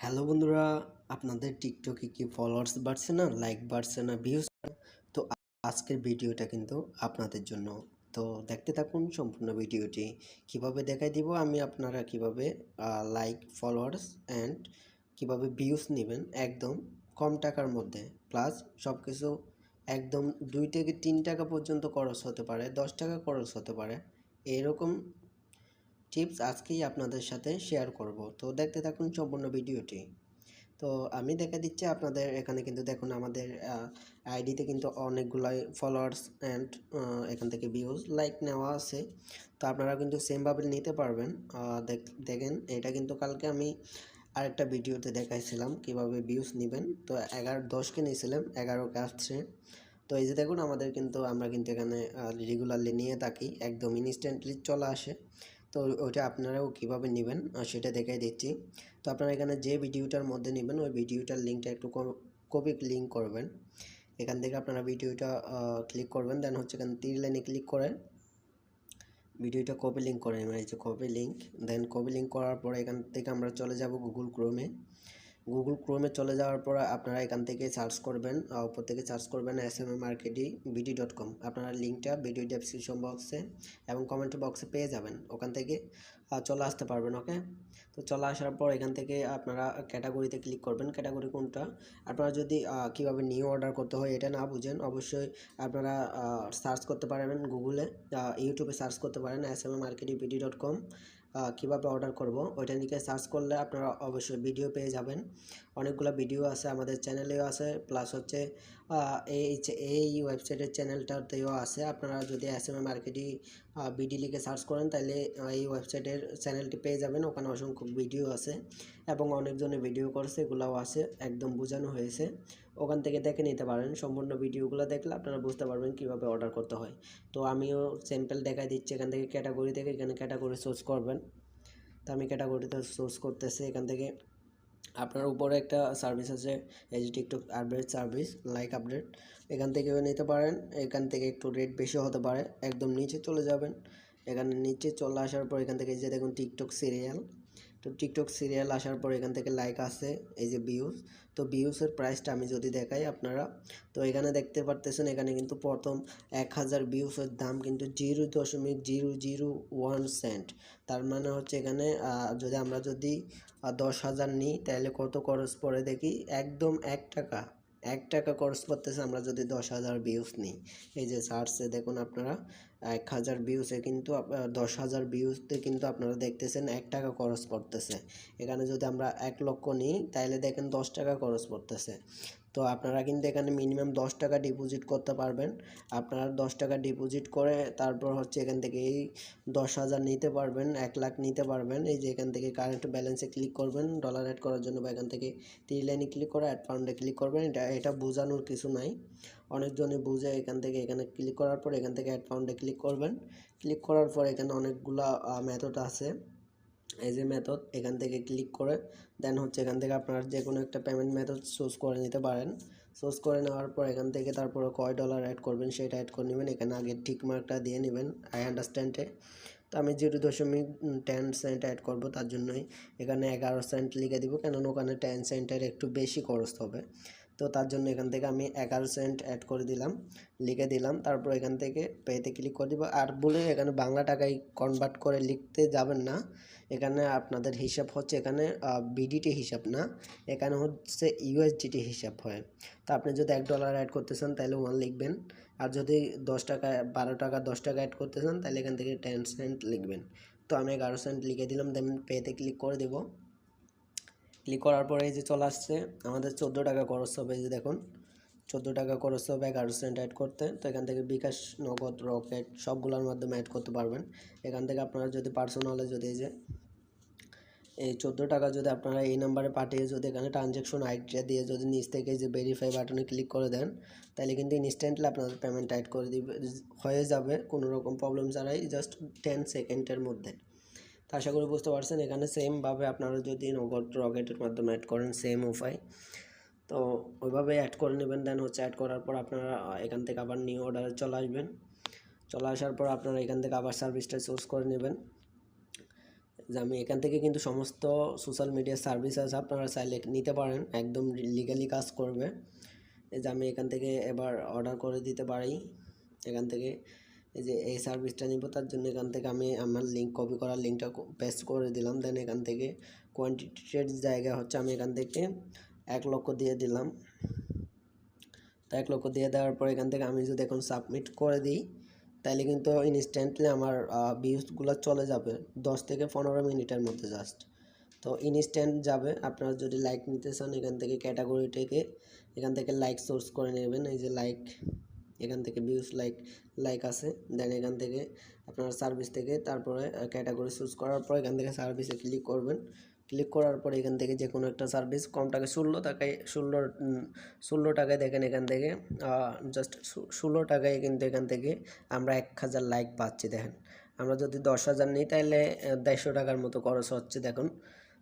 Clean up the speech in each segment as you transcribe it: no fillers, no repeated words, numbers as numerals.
Hello বন্ধুরা, আপনাদের টিকটকে কি ফলোয়ার্স বাড়ছে না, লাইক বাড়ছে না, ভিউজ? তো আজকের ভিডিওটা কিন্তু আপনাদের জন্য। তো দেখতে থাকুন সম্পূর্ণ ভিডিওটি। কিভাবে দেখাই দিব আমি আপনারা কিভাবে লাইক, ফলোয়ার্স অ্যান্ড কিভাবে ভিউজ নেবেন একদম কম টাকার মধ্যে। প্লাস সব কিছু একদম 2 থেকে 3 টাকা পর্যন্ত খরচ হতে পারে, 10 টাকা খরচ হতে পারে, এরকম টিপস আজকেই আপনাদের সাথে শেয়ার করব। তো দেখতে থাকুন সম্পূর্ণ ভিডিওটি। তো আমি দেখা দিচ্ছি আপনাদের এখানে কিন্তু দেখুন আমাদের আইডিতে কিন্তু অনেকগুলাই ফলোয়ার্স অ্যান্ড এখান থেকে ভিউজ লাইক নেওয়া আছে। তো আপনারা কিন্তু সেমভাবে নিতে পারবেন। দেখেন এটা কিন্তু কালকে আমি আরেকটা ভিডিওতে দেখাইছিলাম কিভাবে ভিউজ নেবেন। তো 10কে নিয়েছিলাম, 11কে আসছে। তো এই যে দেখুন আমরা কিন্তু এখানে রেগুলারলি নিয়ে থাকি, একদম ইনস্ট্যান্টলি চলে আসে। তো ওইটা আপনারাও কীভাবে নেবেন সেটা দেখাই দিচ্ছি। তো আপনারা এখানে যে ভিডিওটার মধ্যে নেবেন ওই ভিডিওটার লিঙ্কটা একটু কপি লিঙ্ক করবেন। এখান থেকে আপনারা ভিডিওটা ক্লিক করবেন, দেন হচ্ছে এখানে 3 লাইনে ক্লিক করে ভিডিওটা কপি লিঙ্ক করে নেবেন। এই যে কপি লিঙ্ক, দেন কপি লিঙ্ক করার পরে এখান থেকে আমরা চলে যাব গুগল ক্রোমে চলে যাওয়ার পর আপনারা এখান থেকে সার্চ করবেন, উপর থেকে সার্চ করবেন smmarketing.com। আপনারা লিঙ্কটা ভিডিও ডেসক্রিপশন বক্সে এবং কমেন্ট বক্সে পেয়ে যাবেন, ওখান থেকে চলে আসতে পারবেন। ওকে, তো চলে আসার পর এখান থেকে আপনারা ক্যাটাগরিতে ক্লিক করবেন। ক্যাটাগরি কোনটা, আপনারা যদি কীভাবে নিউ অর্ডার করতে হয় এটা না বুঝেন, অবশ্যই আপনারা সার্চ করতে পারবেন গুগলে, ইউটিউবে সার্চ করতে পারেন smmarketing.com। কীভাবে অর্ডার করব ওইটা নিয়ে সার্চ করলে আপনারা অবশ্যই ভিডিও পেয়ে যাবেন। অনেকগুলো ভিডিও আছে, আমাদের চ্যানেলেও আছে, প্লাস হচ্ছে এই ওয়েবসাইটের চ্যানেলটাতেও আছে। আপনারা যদি এসএমএ মার্কেটিং বিডি লিখে সার্চ করেন তাহলে এই ওয়েবসাইটের চ্যানেলটি পেয়ে যাবেন। ওখানে অসংখ্য ভিডিও আছে এবং অনেকজনে ভিডিও করছে, এগুলোও আছে, একদম বোঝানো হয়েছে। ওখান থেকে দেখে নিতে পারেন। সম্পূর্ণ ভিডিওগুলো দেখলে আপনারা বুঝতে পারবেন কীভাবে অর্ডার করতে হয়। তো আমিও স্যাম্পল দেখাই দিচ্ছি। এখান থেকে ক্যাটাগরি থেকে এখানে ক্যাটাগরি চুজ করবেন। তো আমি ক্যাটাগরিতে চুজ করতেছি। এখান থেকে আপনার উপরে একটা সার্ভিস আছে, এই যে TikTok update service, like update, এখান থেকেও নিতে পারেন। এখান থেকে একটু রেট বেশি হতে পারে। একদম নিচে চলে যাবেন, এখানে নিচে চলে আসার পর এখান থেকে যে দেখুন টিকটক সিরিয়াল। তো টিকটক সিরিয়াল আসার পর এখান থেকে লাইক আছে, এই যে ভিউজ। তো ভিউসের প্রাইসটা আমি যদি দেখাই আপনারা, তো এখানে দেখতে পারতেছেন এখানে কিন্তু প্রথম 1000 ভিউসের দাম কিন্তু 0.001 সেন্ট। তার মানে হচ্ছে এখানে যদি 10,000 নিই তাহলে কত খরচ পড়ে দেখি, একদম 1 টাকা, 1 টাকা খরচ পড়তেছে আমরা যদি 10,000 ভিউস নিই। এই যে সার্চে দেখুন আপনারা 1000 ভিউসে কিন্তু 10,000 ভিউসতে কিন্তু আপনারা দেখতেছেন 1 টাকা খরচ পড়তেছে। এখানে যদি আমরা 1 লক্ষ নিই তাহলে দেখেন 10 টাকা খরচ পড়তেছে। তো আপনারা কিন্তু এখানে মিনিমাম 10 টাকা ডিপোজিট করতে পারবেন। আপনারা 10 টাকা ডিপোজিট করে তারপর হচ্ছে এখান থেকে এই 10,000 নিতে পারবেন, 1 লাখ নিতে পারবেন। এই যে এখান থেকে কারেন্ট ব্যালেন্সে ক্লিক করবেন ডলার অ্যাড করার জন্য, বা এখান থেকে 3 লাইনে ক্লিক করে অ্যাড পাউন্ডে ক্লিক করবেন। এটা বোঝানোর কিছু নাই, অনেকজনই বুঝে। এখান থেকে এখানে ক্লিক করার পর এখান থেকে অ্যাড পাউন্ডে ক্লিক করবেন। ক্লিক করার পর এখানে অনেকগুলা মেথড আছে, এই যে মেথড, এখান থেকে ক্লিক করে দেন হচ্ছে এখান থেকে আপনারা যে কোনো একটা পেমেন্ট মেথড চুজ করে নিতে পারেন। চুজ করে নেওয়ার পর এখান থেকে তারপরে কয় ডলার অ্যাড করবেন সেটা অ্যাড করে নেবেন। এখানে আগে টিক মার্কটা দিয়ে নেবেন আই আন্ডারস্ট্যান্ডে। তো আমি 0.10 সেন্ট অ্যাড করব, তার জন্যই এখানে 11 সেন্ট লিখে দিব, কেননা ওখানে 10 সেন্টের একটু বেশি খরচ হবে। তো তার জন্য এখান থেকে আমি 11 সেন্ট অ্যাড করে দিলাম, লিখে দিলাম। তারপর এখান থেকে পেতে ক্লিক করে দিব। আর বলে এখানে বাংলা টাকায় কনভার্ট করে লিখতে যাবেন না, এখানে আপনাদের হিসাব হচ্ছে এখানে বিডিটি হিসাব না, এখানে হচ্ছে ইউএসডিটি হিসাব হয়। তো আপনি যদি $1 অ্যাড করতে চান তাহলে 1 লিখবেন, আর যদি 10 টাকা, 12 টাকা, 10 টাকা অ্যাড করতে চান তাহলে এখান থেকে 10 সেন্ট লিখবেন। তো আমি 11 সেন্ট লিখে দিলাম, দেন পেতে ক্লিক করে দেব। ক্লিক করার পরে এই যে চলে আসছে, আমাদের 14 টাকা খরচ হবে। এই যে দেখুন 14 টাকা খরচ হবে 11 সেন্ট অ্যাড করতে। তো এখান থেকে বিকাশ, নগদ, রকেট সবগুলোর মাধ্যমে অ্যাড করতে পারবেন। এখান থেকে আপনারা যদি পার্সোনালে যদি এই 14 টাকা যদি আপনারা এই নাম্বারে পাঠিয়ে যদি এখানে ট্রানজ্যাকশন আইডিটা দিয়ে যদি নিচ থেকে যে ভেরিফাই বাটনে ক্লিক করে দেন তাহলে কিন্তু ইনস্ট্যান্টলি আপনাদের পেমেন্ট অ্যাড করে দিবে, হয়ে যাবে কোনো রকম প্রবলেম ছাড়াই, জাস্ট 10 সেকেন্ডের মধ্যে। তো আশা করি বুঝতে পারছেন। এখানে সেমভাবে আপনারা যদি নগদ, রকেটের মাধ্যমে অ্যাড করেন সেম উপায়, তো ওইভাবে অ্যাড করে নেবেন। দেন হচ্ছে অ্যাড করার পর আপনারা এখান থেকে আবার নিউ অর্ডারে চলে আসবেন। চলে আসার পর আপনারা এখান থেকে আবার সার্ভিসটা চুজ করে নেবেন। যে আমি এখান থেকে কিন্তু সমস্ত সোশ্যাল মিডিয়া সার্ভিস আছে, আপনারা চাইলে নিতে পারেন, একদম লিগালি কাজ করবে। এই যে আমি এখান থেকে এবার অর্ডার করে দিতে পারি। এখান থেকে এই যে এই সার্ভিসটা নিব, তার জন্য এখান থেকে আমি আমার লিঙ্ক কপি করার লিঙ্কটা পেস্ট করে দিলাম। দেন এখান থেকে কোয়ান্টিটির জায়গা হচ্ছে আমি এখান থেকে 1 লক্ষ দিয়ে দিলাম। তো 1 লক্ষ দিয়ে দেওয়ার পর এখান থেকে আমি যদি এখন সাবমিট করে দিই, তাহলে কিন্তু ইনস্ট্যান্টলি আমার ভিউজগুলো চলে যাবে 10 থেকে 15 মিনিটের মধ্যে জাস্ট। তো ইনস্ট্যান্ট যাবে। আপনারা যদি লাইক নিতে চান এখান থেকে ক্যাটাগরি থেকে এখান থেকে লাইক সোর্স করে নেবেন। এই যে লাইক, এখান থেকে ভিউজ লাইক আছে। দেন এখান থেকে আপনারা সার্ভিস থেকে তারপরে ক্যাটাগরি চুজ করার পর এখান থেকে সার্ভিসে ক্লিক করবেন। ক্লিক করার পরে এখান থেকে যে কোনো একটা সার্ভিস, কম টাকায় 16 টাকায় দেখেন এখান থেকে জাস্ট 16 টাকায় কিন্তু এখান থেকে আমরা 1000 লাইক পাচ্ছি। দেখেন আমরা যদি 10,000 নিই তাহলে 150 টাকার মতো খরচ হচ্ছে দেখুন।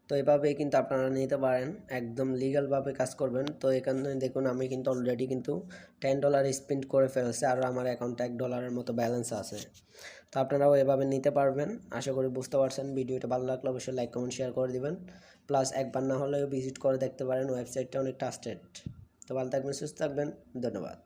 তো এভাবেই কিন্তু আপনারা নিতে পারেন, একদম লিগ্যালভাবে কাজ করবেন। তো এখানে দেখুন আমি কিন্তু অলরেডি কিন্তু $10 স্পেন্ড করে ফেলছে, আর আমার অ্যাকাউন্টে $1 মতো ব্যালেন্স আছে। তো আপনারাও এভাবে নিতে পারবেন। আশা করি বুঝতে পারছেন। ভিডিওটা ভালো লাগলে অবশ্যই লাইক কমেন্ট শেয়ার করে দিবেন। প্লাস একবার না হলেও ভিজিট করে দেখতে পারেন, ওয়েবসাইটটা অনেক ট্রাস্টেড। তো ভালো থাকবেন, সুস্থ থাকবেন, ধন্যবাদ।